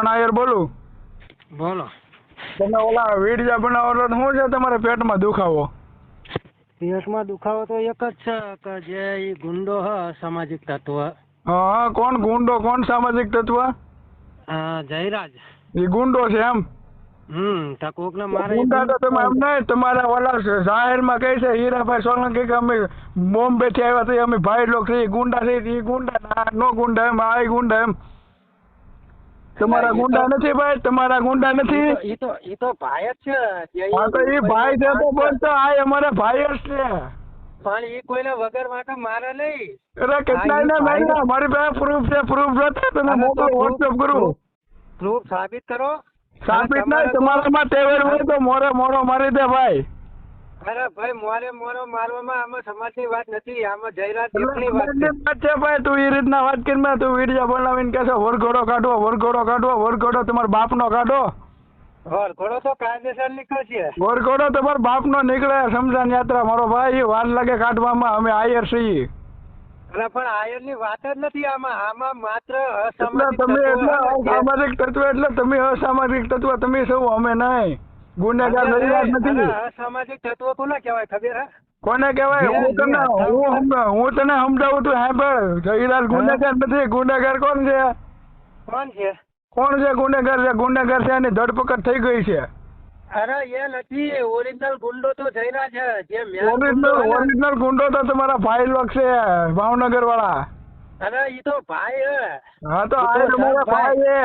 નાયર બોલું. બોલો. તમે ઓલા વીડિયા બનાવો તો શું છે તમારે પેટમાં દુખાવો? પેટમાં દુખાવો તો એક જ છે કે જે ઈ ગુંડો હ સામાજિક તત્વ. હા, કોણ ગુંડો? કોણ સામાજિક તત્વ? જયરાજ. એ ગુંડો છે એમ? તો કોકને મારે ગુંડા તો તમે એમ નહીં, તમારા ઓલા જાહેરમાં કહે છે હીરાભાઈ સોલંકી કે અમે બોમ્બે થી આવ્યા છીએ, અમે ભાઈ લોક છે, ગુંડા છે, એ ગુંડા નો ગુંડા એમ, આ ગુંડા એમ. તમારા ગુંડા નથી ભાઈ, તમારા ગુંડા નથી. ઈ તો ભાઈ જ છે. હા તો એ ભાઈ છે તો બોલતો આ અમારા ભાઈ જ છે. પણ ઈ કોઈને વગર વાંકે મારે નહીં. અરે કેટલાય ને મહિના મારી પાસે પ્રૂફ છે, પ્રૂફ જોતા તમે મોકલો, વોટ્સએપ કરું. પ્રૂફ સાબિત કરો. સાબિત નહીં, તમારામાં તેવર હોય તો મોરે મોરો મારી દે ભાઈ. અરે ભાઈ મોરે મોરો મારવામાં આમાં સમાજની વાત નથી, આમાં જયરાજની વાત છે ભાઈ. તું એ રીતના વાત કરી, તું વિડીયો બનાવીને કહેશો વરઘોડો કાઢવો, વરઘોડો કાઢવો, વરઘોડો તમારા બાપનો કાઢો. વરઘોડો તો કાયદેસર નીકળશે. વરઘોડો તમારા બાપનો નીકળે, સમજાન યાત્રા મારો ભાઈ, વાર લાગે કાઢવામાં, અમે આયર છીએ. અરે પણ આયર ની વાત જ નથી આમાં માત્ર અસામાજિક તત્વ એટલે તમે અસામાજિક તત્વ, તમે સૌ, અમે નહીં. ગુનેગાર નથી. અસામાજિક તત્વ કોને કહેવાય ખબર હે? કોને કહેવાય? હું તને સમજાવું તું સાંભળ. જયરાજ ગુનેગાર નથી. ગુનેગાર કોણ છે? કોણ છે? કોણ છે ગુનેગાર? છે ગુનેગાર છે, એની ધરપકડ થઈ ગઈ છે. અરે એ નથી, ઓરિજિનલ ગુંડો તો જયરાજ છે. ઓરિજિનલ ગુંડો તો તમારા ભાઈ લોક છે, ભાવનગર વાળા. અરે ઈ તો ભાઈ હે. હા તો આ તમારા ભાઈ છે.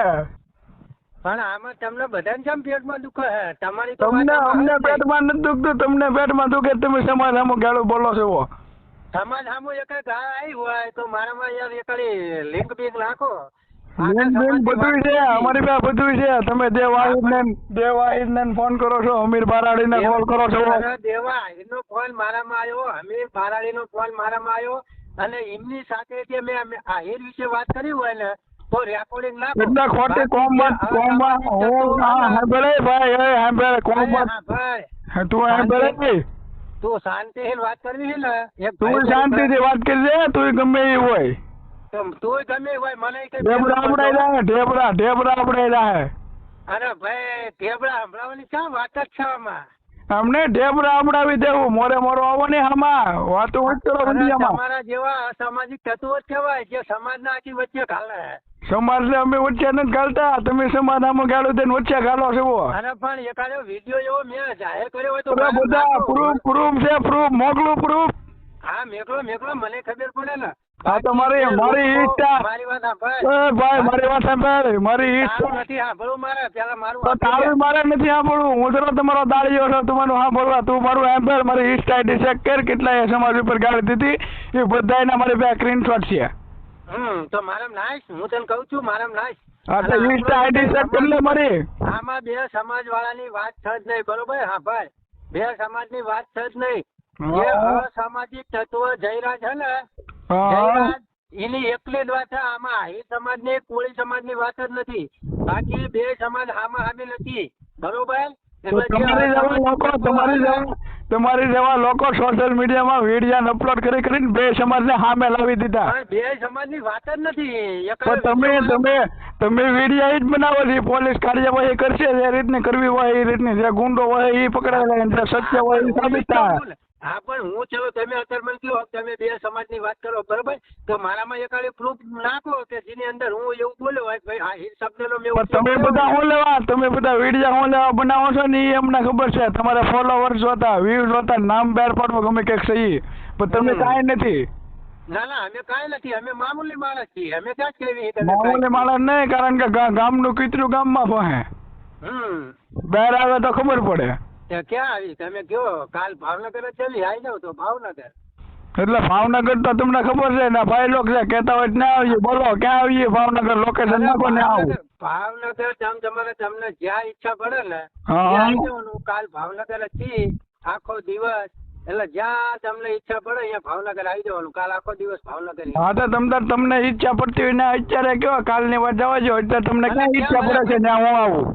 પણ આમાં તમને બધાને કેમ પેટમાં દુખે છે? તમારી અમને પેટમાં નથી દુખતું, તમને પેટમાં દુખે. તમે સમાજ સામું ગાળું બોલો છો. સમાજ સામું એક ગાળ આવી હોય તો મારામાં યાર એક લિંક બિંક નાખો. બધું છે અમારી પાસે, બધું છે. તમે દેવાહિદ ને ફોન કરો છો, અમીર બારાડી ને કોલ કરો છો. દેવાહિદ નો ફોન મારામાં આવ્યો, અમીર બારાડી નો ફોન મારામાં આવ્યો, અને એમની સાથે જે મેં આહિર વિશે વાત કરી હોય ને તો રેકોર્ડિંગ ના એટલે ખોટી કોમમાં તું તું શાંતિથી વાત કરવી છે ને, તું શાંતિથી વાત કરી, તું ગમે એ હોય, તું ગમે હોય, મને ઢેબરા આપડે જાય. અરે ભાઈ ઢેબરા સંભળાવવાની ક્યાં વાત જ છે આમાં? અમને ઢેબરા આપડાવી દેવું, મોરે મોરો આવો ને આમાં વાતો કરો. તમારા જેવા અસામાજિક તત્વો જ કહેવાય જે સમાજના આખી વચ્ચે ઘાલે. સમાજ ને અમે વચ્ચે નથી ઘાલતા, તમે સમાજ આમાં ગાળો દઈને વચ્ચે ઘાલો છો. અરે પણ એકાદો વિડીયો એવો મેં જાહેર કર્યો હોય તો બધા પ્રૂફ છે, પ્રૂફ મોકલું, પ્રૂફ. હા મેકલો મને ખબર પડે ને. હા તો મારી ઈચ્છા, મારી વાત સાંભળ ભાઈ, મારી વાત સાંભળ. મારી ઈચ્છા નથી સાંભળવું મારે, પેલા મારું તારું મારે નથી સાંભળવું. હું તો તમારો દાળીઓ છું, તમારું સાંભળવા. તું મારું સાંભળ. મારી ઈચ્છા આઈડી ચેક કર, કેટલા સમાજ ઉપર ગાળી દીધી એ બધા મારી પાસે સ્ક્રીનશોટ છે. તો મારામ નાઈશ, હું તને કઉ છું મારામ નાઈશ. હા તો ઈચ્છા આઈડી ચેક કરી લે મારી. આમાં બે સમાજ વાળાની વાત છે જ નહીં, બરોબર? હા ભાઈ, બે સમાજની વાત છે જ નહીં. જે અસામાજિક તત્વ જયરાજ છે ને, એની એકલી જ વાત છે આમાં. આહિર સમાજ ની, કોળી સમાજ ની વાત જ નથી. બાકી બે સમાજ આમાં સામેલ નથી, બરોબર? તમારી જેવા લોકો સોશિયલ મીડિયામાં વિડીયો અપલોડ કરીને બે સમાજ ને સામે લાવી દીધા. બે સમાજ ની વાત જ નથી. તમે વિડીયો જ બનાવો છો. પોલીસ કાર્યવાહી કરશે જે રીતની કરવી હોય એ રીતની, જે ગુંડો હોય એ પકડાયેલા, જે સત્ય હોય એ સાબિત થાય. હા પણ હું ચલો તમે અત્યારે મને કહો તમે બે સમાજ ની વાત કરો, બરોબર? તો મારામાં એકાડી પ્રૂફ નાખો કે જેની અંદર હું એવું બોલ્યો હોય ભાઈ આ હિર શબ્દ નો મેં. તમે બધા શું લેવા, તમે બધા વિડીયો શું લેવા બનાવો છો ને એ અમને ખબર છે. તમારા ફોલોવર્સ જોતા, વ્યૂઝ જોતા, નામ બહાર પાડવો ગમે કંઈક સહી, પણ તમે કાંઈ નથી. ના અમે કાંઈ નથી, અમે મામૂલી માણસ છીએ. અમે ક્યાં જ કેવી મામૂલી માણસ નહીં, કારણ કે ગામનું કીતરું ગામમાં પહોંચે. બહાર આવે તો ખબર પડે. ક્યાં આવી તમે કયો? કાલ ભાવનગર ચાલી આવી જાવ તો ભાવનગર. એટલે ભાવનગર તો તમને ખબર છે ને, ભાઈ લોકો છે કેતા હોય ના આવીએ, બોલો ક્યાં આવીએ? ભાવનગર લોકેશન નાખો ને આવું. ભાવનગર તમને જ્યાં ઈચ્છા પડે ને આવી જવાનું. કાલ ભાવનગર થી આખો દિવસ, એટલે જ્યાં તમને ઈચ્છા પડે અહીંયા ભાવનગર આવી જવાનું. કાલ આખો દિવસ ભાવનગર. હા તો તમને ઈચ્છા પડતી હોય ને અત્યારે કયો કાલની વાત જવા જો, એટલે તમને ક્યાં ઈચ્છા પડે છે ત્યાં હું આવું?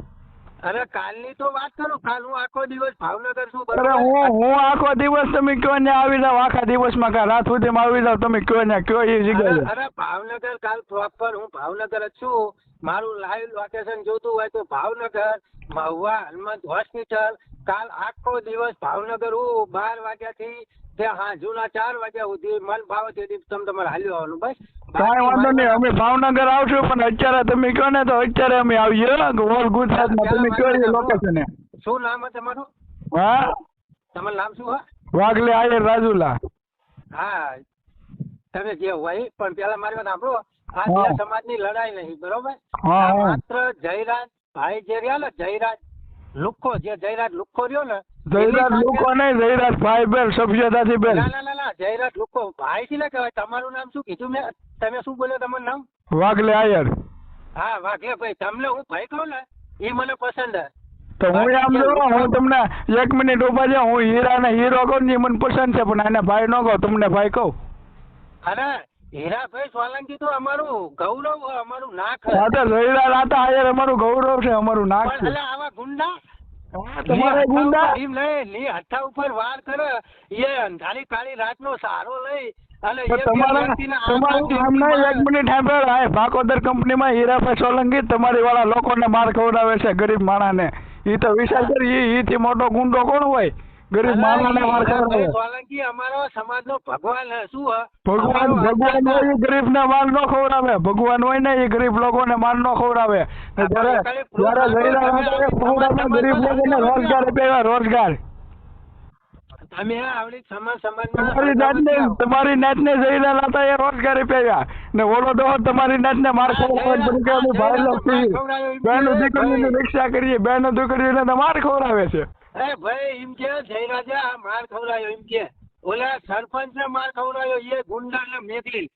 અરે કાલની તો વાત કરું, કાલ હું આખો દિવસ ભાવનગર છું. અરે હું આખો દિવસ તમે કયો ને આવી જાવ, આખા દિવસમાં કાલ રાત સુધીમાં આવી જાવ, તમે કયો ને કયો એ જગ્યાએ. અરે ભાવનગર કાલ પ્રોપર હું ભાવનગર જ છું. મારું લાઈવ લોકેશન જોતું હોય તો ભાવનગર મહુવા હનુમંત હોસ્પિટલ કાલ આખો દિવસ ભાવનગર હું 12 વાગ્યાથી તે હાંજુના 4 વાગ્યા સુધી મન ભાવે તેથી તમે તમારે હાલ્યો આવવાનું બસ. કાંઈ વાંધો નહીં, અમે ભાવનગર આવશું પણ અત્યારે તમે કહો ને તો અત્યારે અમે આવીએ ઓલ ગુજરાતમાં. તમે કયો લોકેશન? શું નામ છે તમારું? હા, તમારું નામ શું? વાઘલે આયર રાજુલા. હા, તમે જે હોય પણ પેલા મારી વાત સાંભળો. આ બે સમાજની લડાઈ નહીં, બરોબર? આ માત્ર જયરાજ ભાઈ જે રહ્યા ને, જયરાજ લુખ્ખો, જે જયરાજ લુખ્ખો રહ્યો ને, જયરાજ લુખ્ખો નહીં, જયરાજ ભાઈ બેન સભ્યતાથી બેન. ના, જયરાજ લુખ્ખો ભાઈ થી ને કહેવાય. તમારું નામ શું કીધું મેં? તમે શું બોલ્યો તમારું નામ? વાઘલે આયર. હા, વાઘલે ભાઈ. તમને હું ભાઈ કહું ને એ મને પસંદ છે. તો હું આમ જોઉં, હું તમને 1 મિનિટ ઉભા છે, હું હીરા ને હીરો કહું ને મને પસંદ છે પણ એને ભાઈ ન કહું, તમને ભાઈ કહું. અરે હીરાભાઈ સોલંકી તો અમારું ગૌરવ, અમારું નાક. હા તો જયરાજ રાતા આયર અમારું ગૌરવ છે, અમારું નાક છે. આવા ગુંડા તમારે ગુંડા લઈ હથા ઉપર વાર કરે એ અંધારી કાળી રાત નો સહારો લઈ અને તમારું નામ નહીં. 1 મિનિટ સાંભળ, ભાકોદર કંપનીમાં હીરાભાઈ સોલંકી તમારી વાળા લોકોને માર ખવડાવે છે, ગરીબ માણસને. ઈ તો વિચાર કરી, ઈ થી મોટો ગુંડો કોણ હોય? ગરીબ માણસને માર ખવડાવે. સોલંકી અમારો સમાજનો ભગવાન શું? ભગવાન હોય એ ગરીબ ને માર નો ખવડાવે. ભગવાન હોય ને એ ગરીબ લોકોને માર નો ખવડાવે. ગરીબ લોકોને રોજગાર આપ્યા, રોજગાર. તમે આવડી તમારી નાત ને જઈને લાતા એ રોજગારી પેવ્યા ને ઓલો તો તમારી નાત ને માર દીકરીની રિક્ષા કરીએ, બેનો દીકરીને તો માર ખવડાવે છે. ભાઈ એમ કે જયરાજા માર ખવડાયો, એમ કે ઓલા સરપંચ ને માર ખવડાયો, એ ગુંડા ને મેકલી.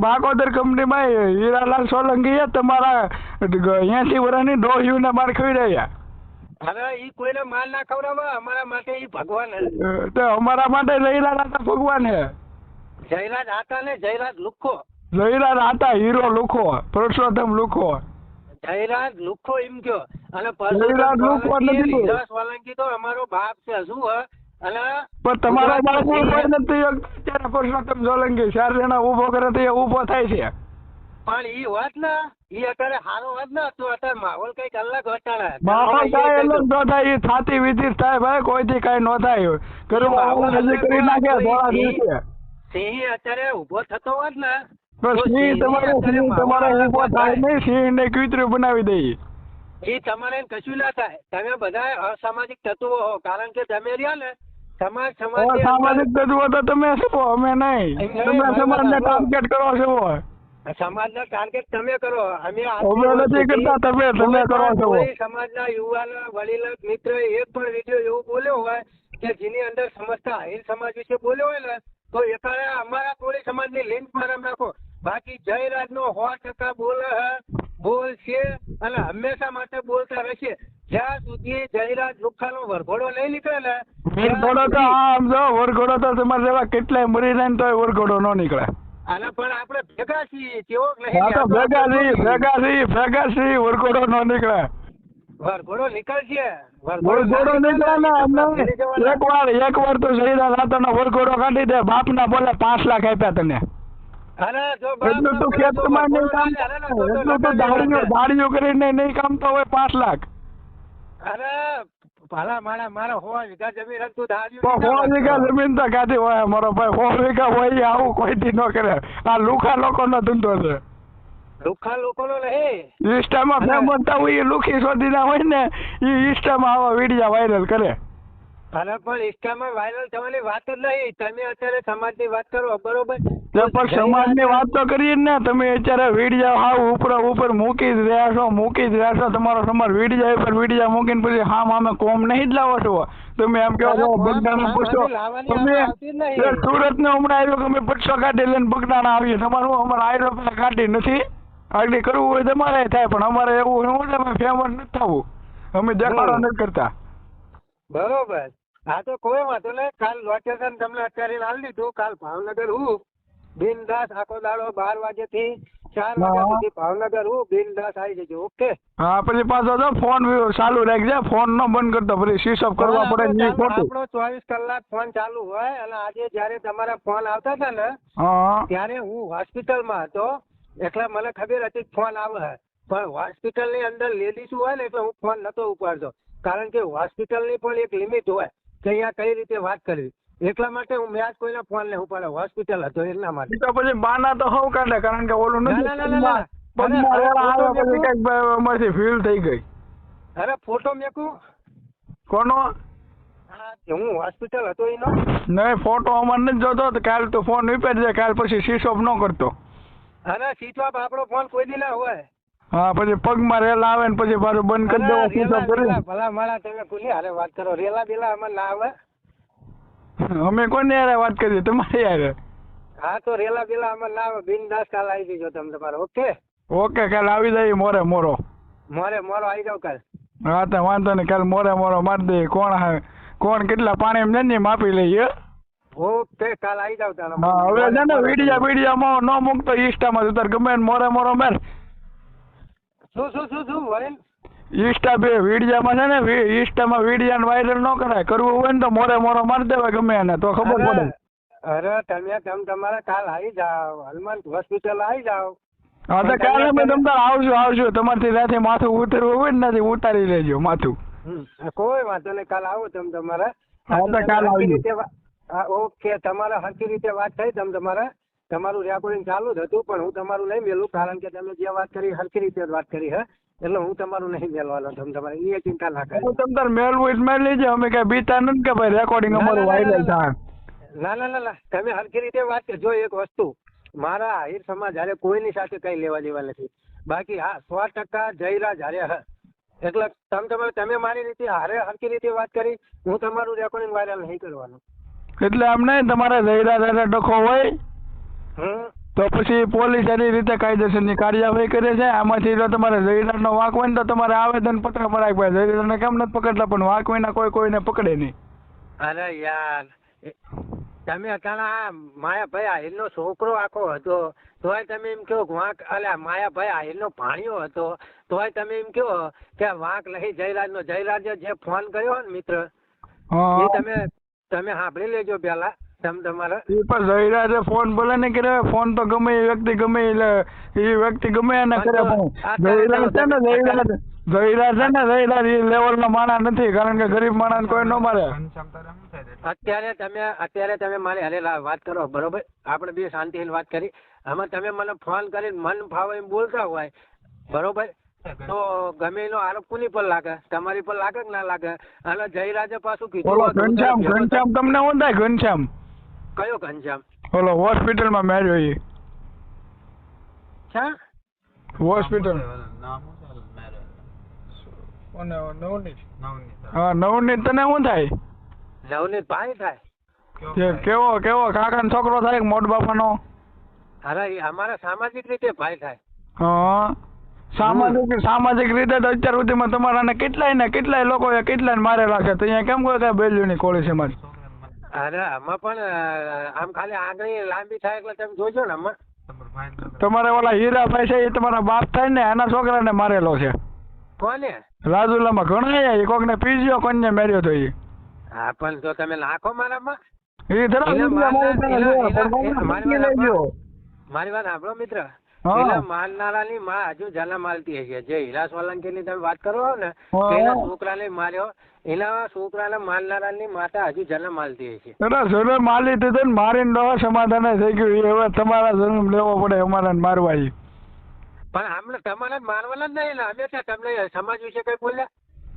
ભાગોદર કંપનીમાં હીરાલાલ સોલંકી તમારા 80 વર્ષની ડોહ્યુ ને માર ખવડાવ્યા. હવે ઈ કોઈને માર ના ખવડાવે, અમારા માટે ઈ ભગવાન છે. તો અમારા માટે જયરાજ આતા ભગવાન છે. જયરાજ આતા ને જયરાજ લુખ્ખો. જયરાજ આતા હીરો લુખ્ખો, પુરુષોત્તમ લુખ્ખો. જયરાજ લુખ્ખો એમ કયો. અને જયરાજ લુખ્ખો નથી. સોલંકી તો અમારો બાપ છે શું? અને પણ તમારા બાપ કોઈ નથી. અત્યારે પુરુષોત્તમ સોલંકી 4 જણા ઉભો કરે તો એ ઉભો થાય છે. પણ ઈ વાત ને ઈ અત્યારે સારો વાત ને તો અત્યારે માહોલ કઈક અલગ વટાણે. માહોલ કાંઈ અલગ ન થાય, ઈ થાતી વિધિત થાય ભાઈ, કોઈથી કાંઈ ન થાય. કરી નાખે થોડા દિવસે. સિંહ અત્યારે ઉભો થતો હોત ને સિંહ તમારે ઉભો થાય નહીં, સિંહ ને કૂતરું બનાવી દઈએ. એ તમારે કશું ના થાય. તમે બધા અસામાજિક તત્વો હો, કારણ કે તમે રહ્યા ને સામાજિક તત્વો તો તમે છો, અમે નહીં. તમે સમાજને ટાર્ગેટ કરો છો. સમાજના ટાર્ગેટ તમે કરો, અમે નથી કરતા. તમે કરો છો. સમાજના યુવાન વડીલ મિત્ર એક પણ વિડીયો એવું બોલ્યો હોય કે જેની અંદર સમજતા આહિર સમાજ વિશે બોલ્યો હોય ને તો એકારે અમારા કોળી સમાજની લિંક મારા નાખો. બાકી જયરાજ નો 100% બોલ છે અને હંમેશા માટે બોલતા રહેશે. જ્યાં સુધી જયરાજ લુખ્ખાનો વરઘોડો નહીં નીકળે ને, વરઘોડો તો આમ જો વરઘોડો તો તમારે જેવા કેટલાય મરી જાય ને તો વરઘોડો ન નીકળે. અને પણ આપણે ભેગા છીએ તેવો ભેગા છીએ વરઘોડો ન નીકળે. વરઘોડો નીકળશે, વરઘોડો નીકળે ને. એક વાર તો જયરાજ રાતાનો વરઘોડો કાઢી દે, બાપ ના બોલે 5 લાખ આપ્યા તને. એટલું તું ખેતરમાં નહીં કામ, એટલું તો દાડીઓ કરીને નહીં કામ તો હોય 5 લાખ. અરે ભાલા મારા 100 વીઘા જમીન હતું. 100 વીઘા જમીન તો કાઢી હોય મારો ભાઈ. 100 વીઘા હોય આવું કોઈથી ન કરે. આ લુખા લોકોનો ધંધો છે. લુખા લોકોનો નહીં. ઇન્સ્ટામાં ફેમસ થવું એ લુખી શોધીના હોય ને એ ઇન્સ્ટામાં આવા વિડીયો વાયરલ કરે. અરે પણ ઇન્સ્ટામાં વાયરલ થવાની વાત જ નહીં. તમે અત્યારે સમાજની વાત કરો, બરોબર? પણ સમાજની વાત તો કરીએ ને. તમે અત્યારે વિડીયો હાવ ઉપર મૂકી જ રહ્યા છો. તમારો સમાજ વિડીયો મૂકીને પછી અમે કોમ નહીં જ લાવો છો. તમે એમ કહો છો બગદાણા પૂછો. તમે સુરત ને હમણાં આવ્યો કે અમે 500 કાઢી લઈને બગદાણા આવીએ. તમારું અમારે આયરો કાઢી નથી. આગળ કરવું હોય તમારે થાય પણ અમારે એવું તમે ફેમસ નથી થવું. અમે દેખાડો નથી કરતા. બરોબર. હા તો કોઈ વાંધો નહીં. કાલ લોકેશન તમને અત્યારે હાલ દીધું. કાલ ભાવનગર હું બિનદાસ આખો દાડો 12 વાગ્યાથી 4 વાગ્યા સુધી ભાવનગર હું બિનદાસ આવી જજો. ઓકે? હા, પછી પાછો તો ફોન ચાલુ રાખજે. ફોન નો બંધ કરતો પછી સ્વિચ ઓફ કરવા પડે. આપણો 24 કલાક ફોન ચાલુ હોય. અને આજે જયારે તમારા ફોન આવતા હતા ને ત્યારે હું હોસ્પિટલમાં હતો. એટલે મને ખબર હતી ફોન આવે પણ હોસ્પિટલ ની અંદર લેડીઝ હોય ને એટલે હું ફોન નતો ઉપાડતો કારણ કે હોસ્પિટલ ની પણ એક લિમિટ હોય કે અહીંયા કઈ રીતે વાત કરવી એટલા માટે હું મેં આજ કોઈના ફોન ને ઉપાડ્યો હોસ્પિટલ હતો એટલા માટે. તો પછી બાના તો હવ કાઢે કારણ કે ઓલું નથી અમારી ફીલ થઈ ગઈ. અરે ફોટો મેકું કોનો? હું હોસ્પિટલ હતો એનો નહીં ફોટો અમારે નથી જોતો તો કાલ તો ફોન વિપેરજે કાલ પછી સ્વિચ ઓફ ન કરતો. અરે સ્વિચ ઓફ આપણો ફોન કોઈ દી ના હોય. હા પછી પગમાં રેલા આવે ને પછી પાછું બંધ કરી દેવો સ્વિચ ઓફ કરી. ભલા મારા તમે કોની હારે વાત કરો રેલા બેલા અમારે ના આવે. અમે કોની હારે વાત કરીએ તમારી હારે? હા તો રેલા બેલા અમારે ના આવે બિનદાસ કાલ આવી જજો તમે તમારે. ઓકે ઓકે કાલ આવી જાય મોરે મોરો આવી જાવ કાલ. હા તો વાંધો નહીં કાલ મોરો મારી દઈએ કોણ કેટલા પાણી એમ ને માપી લઈએ. ઓકે કાલ આવી જાવ તારે. હા હવે છે ને વિડીયામાં ન મૂકતો ઇન્સ્ટામાં તાર ગમે મોરે મેર. શું વળીને ઇન્સ્ટા બે વિડીયામાં છે ને ઇન્સ્ટામાં વિડીયા વાયરલ ન કરાય કરવું હોય ને તો મોરો મારી દેવાય ગમે એને તો ખબર પડે. અરે તમે તમારે કાલ આવી જાઓ હનુમાન હોસ્પિટલ આવી જાઓ. હા તો કાલે અમે તમારે આવજો તમારથી રાતે માથું ઉતરવું હોય ને નથી ઉતારી લેજો માથું. કોઈ વાંધો નહીં કાલ આવો તમે તમારે. હા તો કાલ આવજો. ઓકે તમારે હરખી રીતે વાત થઈ તમારું રેકોર્ડિંગ ચાલુ જ હતું પણ હું તમારું નહીં મેલું કારણ કે તમે જે વાત કરી હરખી રીતે વાત કરી એટલે હું તમારું નહીં મેલવાનો તમે તમારે એ ચિંતા ના કરો. તમે તાર મેલવું મેલ લેજો અમે કઈ બીતા નથી કે ભાઈ રેકોર્ડિંગ અમારું વાયરલ થાય. ના તમે હરખી રીતે વાત કરજો. એક વસ્તુ મારા આહિર સમાજ હારે કોઈની સાથે કઈ લેવા દેવા નથી બાકી હા 100% જયરાજ હારે એટલે તમે મારી રીતે હારે હરખી રીતે વાત કરી હું તમારું રેકોર્ડિંગ વાયરલ નહીં કરવાનું. એટલે આમ નહીં તમારે જયરાજ ડખો હોય તો પછી પોલીસ એની રીતે કાયદેસરની કાર્યવાહી કરે છે. આમાંથી જો તમારે જયરાજનો વાંક હોય ને તો તમારે આવેદન પત્ર પડાય ભાઈ જયરાજને કેમ નથી પકડતા પણ વાંક વિના કોઈને પકડે નહીં. અરે યાર તમે અત્યારે માયાભાઈ આહિરનો છોકરો આખો હતો તોય તમે એમ કહો વાંક અલ્યા માયાભાઈ આહિરનો ભાણિયો હતો તોય તમે એમ કહો કે વાંક નહીં જયરાજે જે ફોન કર્યો ને મિત્ર એ તમે સાંભળી લેજો પેલા તમારે. જયરાજે ફોન ભલે ને કરે ફોન તો ગમે એ વ્યક્તિ ગમે એ વ્યક્તિ ગમે એને કરે જયરાજ છે ને જયરાજ એ લેવલ નો માણસ નથી કારણ કે ગરીબ માણસ કોઈ ન મારે. અત્યારે તમે મારી હારે વાત કરો બરોબર આપણે બે શાંતિથી વાત કરી આમાં તમે મને ફોન કરીને મન ફાવે એમ બોલતા હોય બરોબર તો ગમે એનો આરોપ કોની પર લાગે તમારી પર લાગે કે ના લાગે. અને જયરાજે પાછું કીધું ઘનશ્યામ તમને શું થાય ઘનશ્યામ? કયો ઘનશ્યામ? ઓલો હોસ્પિટલમાં મેર્યો એ હોસ્પિટલ નવનીત તને શું થાય? નવનીત ભાઈ થાય. કેવો કાકાનો છોકરો થાય મોટ બાપાનો? અરે અમારા સામાજિક રીતે ભાઈ થાય. હા સામાજિક રીતે તો અત્યાર સુધીમાં તમારા કેટલાય લોકો કેટલાય મારેલા છે તો અહીંયા કેમ કોઈ કઈ બેલ્યુની કોળી છે મારી? અરે આમાં પણ આમ ખાલી આગળ લાંબી થાય એટલે તમે જોજો ને આમાં. તમારે ઓલા હીરાભાઈ છે એ તમારા બાપ થાય ને એના છોકરાને મારેલો છે. કોને? રાજુલામાં ઘણા એ કોક ને પીજ્યો કોને મેર્યો તો એ. હા પણ જો તમે નાખો મારામાં મારી વાત સાંભળો મિત્ર પેલા મારનારાની માં હજુ જન્મ આલતી હશે જે હીરા સોલંકી ની તમે વાત કરો ને એના છોકરાને માર્યો એના છોકરાને મારનારાની માતા હજુ જન્મ આલતી હશે. જન્મ આલી દીધો ને મારીને સમાધાન થઈ ગયું હવે તમારા જન્મ લેવો પડે અમારે મારવા. પણ હમણાં તમારે મારવાના જ નહીં ને અમે તમને સમાજ વિશે કઈ બોલ્યા?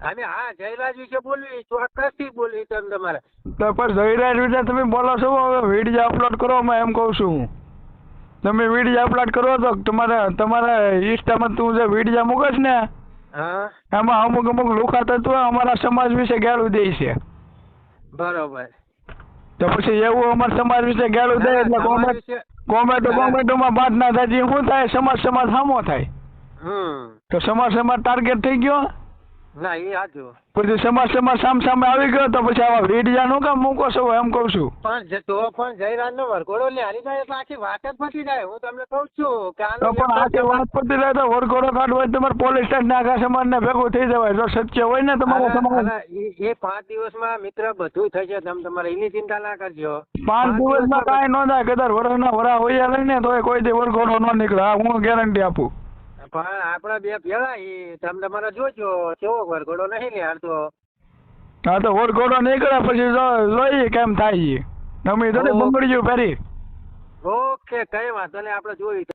અમે હા જયરાજ વિશે બોલવી ચોક્કસ થી બોલવી તમારે. તો પણ જયરાજ વિશે તમે બોલો છો હવે વિડીયો અપલોડ કરો એમ કઉ છું. તમે વિડીયો અપલોડ કરો તો તમારા ઇન્સ્ટામાં તું જે વિડીયો મૂકસ ને એમાં અમુક લુખા તત્વ અમારા સમાજ વિશે ગાળું દે છે. બરોબર. તો પછી એવું અમારા સમાજ વિશે ગાળું દે એટલે કોમેન્ટોમાં વાત ના થાય શું થાય સમાજ સામો થાય. તો સમાજ ટાર્ગેટ થઈ ગયો. ના એ સાચું. પછી સમાજ સામે આવી ગયો તો પછી આવા વિડિયા નું કામ મૂકો છો એમ કઉ છું. પણ જયરાજ નો વરઘોડો ન્યારી જાય એટલે આખી વાત જ પતી જાય. હું તમને કઉ છું કે તો પણ આખી વાત પતી જાય તો વરઘોડો કાઢવો હોય તમારે પોલીસ સ્ટેશન આખા સમાજ ને ભેગું થઈ જવાય. જો સત્ય હોય ને તમારા સમાજ એ 5 દિવસમાં મિત્ર બધું થઈ જાય. તમે તમારે એની ચિંતા ના કરજો. 5 દિવસમાં કાંઈ ન થાય. કદાચ વરસના વરા હોયા લઈને તો કોઈ દી વરઘોડો ન નીકળે. હા હું ગેરંટી આપું. પણ આપડા બે ભેળા તમે તમારે જોજો કેવો વરઘોડો નહીં લે હારતો. હા તો વરઘોડો નીકળે પછી જોઈએ કેમ થાય. અમે તો બંગડીયું ફેરી. ઓકે કઈ વાંધો નહીં, આપણે જોઈ